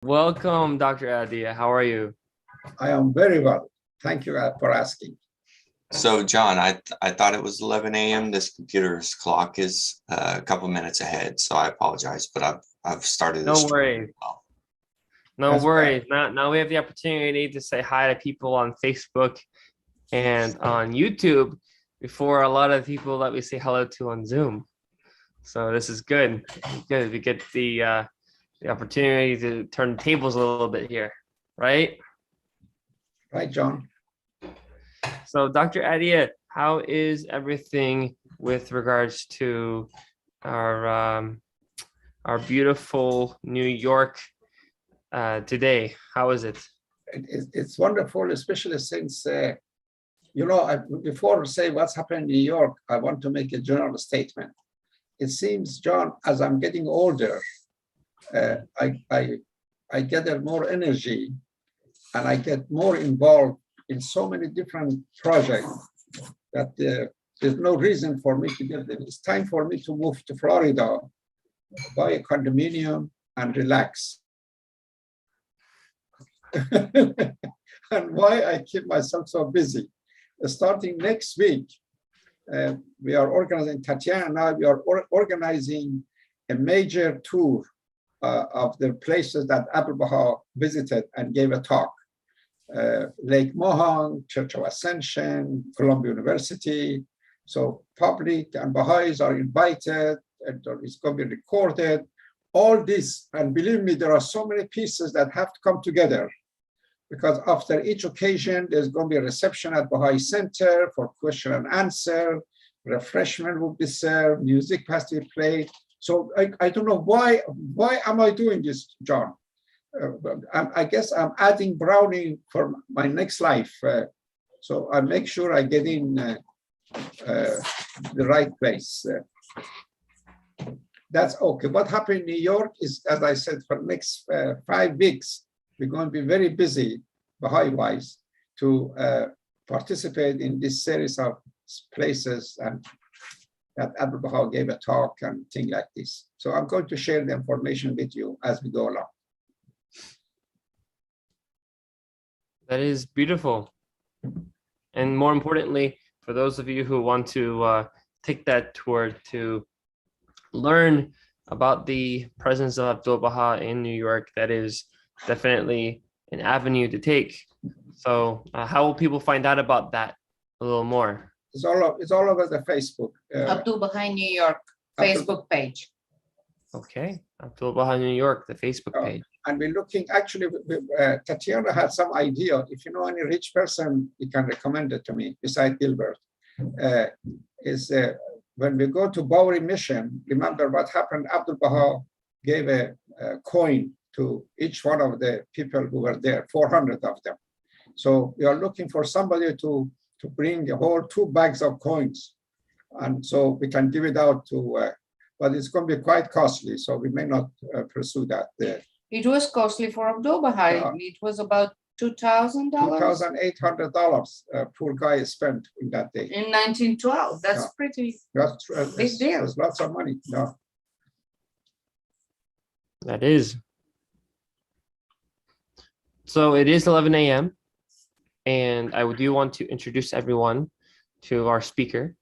Welcome, Dr. Adia. How are you? I am very well. Thank you for asking. So, John, I thought it was 11 a.m. This computer's clock is a couple minutes ahead, so I apologize, but I've started No this. worries. Well. No That's worries. Now we have the opportunity to say hi to people on Facebook and on YouTube before a lot of people that we say hello to on Zoom. So this is good. Good. We get the opportunity to turn the tables a little bit here, right? Right, John? So, Dr. Adia, how is everything with regards to our beautiful New York today? How is it? It's wonderful, especially since, before say what's happening in New York, I want to make a general statement. It seems, John, as I'm getting older, I gather more energy and I get more involved in so many different projects that there's no reason for me to get them. It's time for me to move to Florida, buy a condominium and relax. And why I keep myself so busy. Starting next week, we are organizing, Tatiana, we are organizing a major tour of the places that Abdul Baha visited and gave a talk. Lake Mohang, Church of Ascension, Columbia University. So public and Baha'is are invited, and it's going to be recorded. All this, and believe me, there are so many pieces that have to come together, because after each occasion, there's going to be a reception at Baha'i Center for question and answer, refreshment will be served, music has to be played. So I don't know why am I doing this, John? I guess I'm adding Browning for my next life. So I make sure I get in the right place. That's okay. What happened in New York is, as I said, for the next 5 weeks, we're going to be very busy, Baha'i-wise, to participate in this series of places and that Abdul Baha gave a talk and things like this. So I'm going to share the information with you as we go along. That is beautiful. And more importantly, for those of you who want to take that tour to learn about the presence of Abdul Baha in New York, that is definitely an avenue to take. So how will people find out about that a little more? It's all over the Facebook. Abdul Baha New York Facebook page. Okay, Abdul Baha New York, the Facebook page. And we're looking, actually, Tatiana had some idea. If you know any rich person, you can recommend it to me, besides Gilbert. When we go to Bowery Mission, remember what happened? Abdul Baha gave a coin to each one of the people who were there, 400 of them. So we are looking for somebody to bring a whole 2 bags of coins. And so we can give it out to, but it's going to be quite costly. So we may not pursue that. It was costly for Abdul Baha. It was about $2,000. $2,800 poor guy spent in that day. In 1912. That's pretty big deal. There's lots of money. No. That is. So it is 11 a.m. And I do want to introduce everyone to our speaker,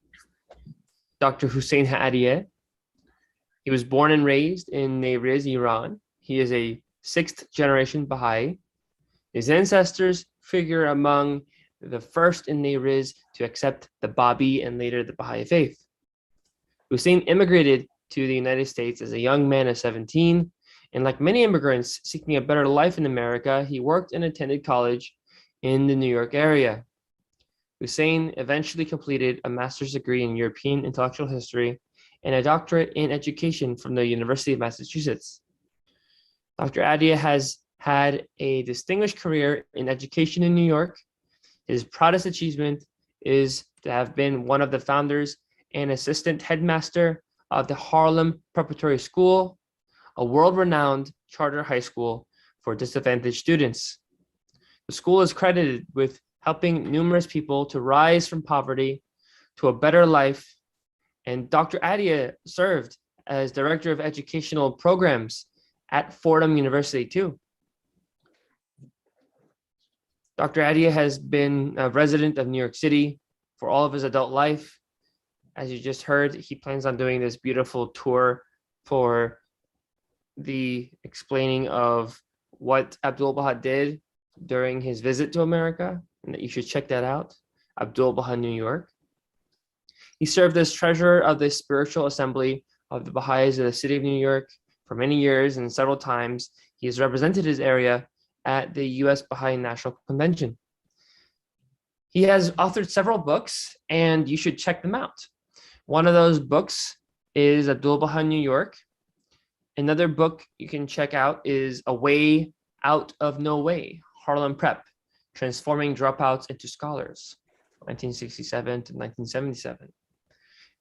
Dr. Hussein Haadiyeh. He was born and raised in Tabriz, Iran. He is a 6th generation Baha'i. His ancestors figure among the first in Tabriz to accept the Babi and later the Baha'i faith. Hussein immigrated to the United States as a young man of 17, and like many immigrants seeking a better life in America, he worked and attended college in the New York area. Hussein eventually completed a master's degree in European intellectual history and a doctorate in education from the University of Massachusetts. Dr. Adia has had a distinguished career in education in New York. His proudest achievement is to have been one of the founders and assistant headmaster of the Harlem Preparatory School, a world-renowned charter high school for disadvantaged students. The school is credited with helping numerous people to rise from poverty to a better life. And Dr. Adia served as Director of Educational Programs at Fordham University too. Dr. Adia has been a resident of New York City for all of his adult life. As you just heard, he plans on doing this beautiful tour for the explaining of what Abdul-Baha did during his visit to America, and that you should check that out, Abdul-Baha, New York. He served as treasurer of the Spiritual Assembly of the Baha'is of the City of New York for many years, and several times he has represented his area at the U.S. Baha'i National Convention. He has authored several books, and you should check them out. One of those books is Abdul-Baha, New York. Another book you can check out is A Way Out of No Way, Harlem Prep, Transforming Dropouts into Scholars, 1967 to 1977.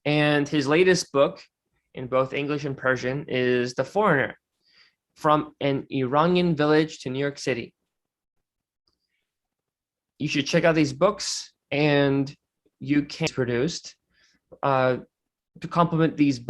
And his latest book, in both English and Persian, is The Foreigner, From an Iranian Village to New York City. You should check out these books, and you can produce to complement these books.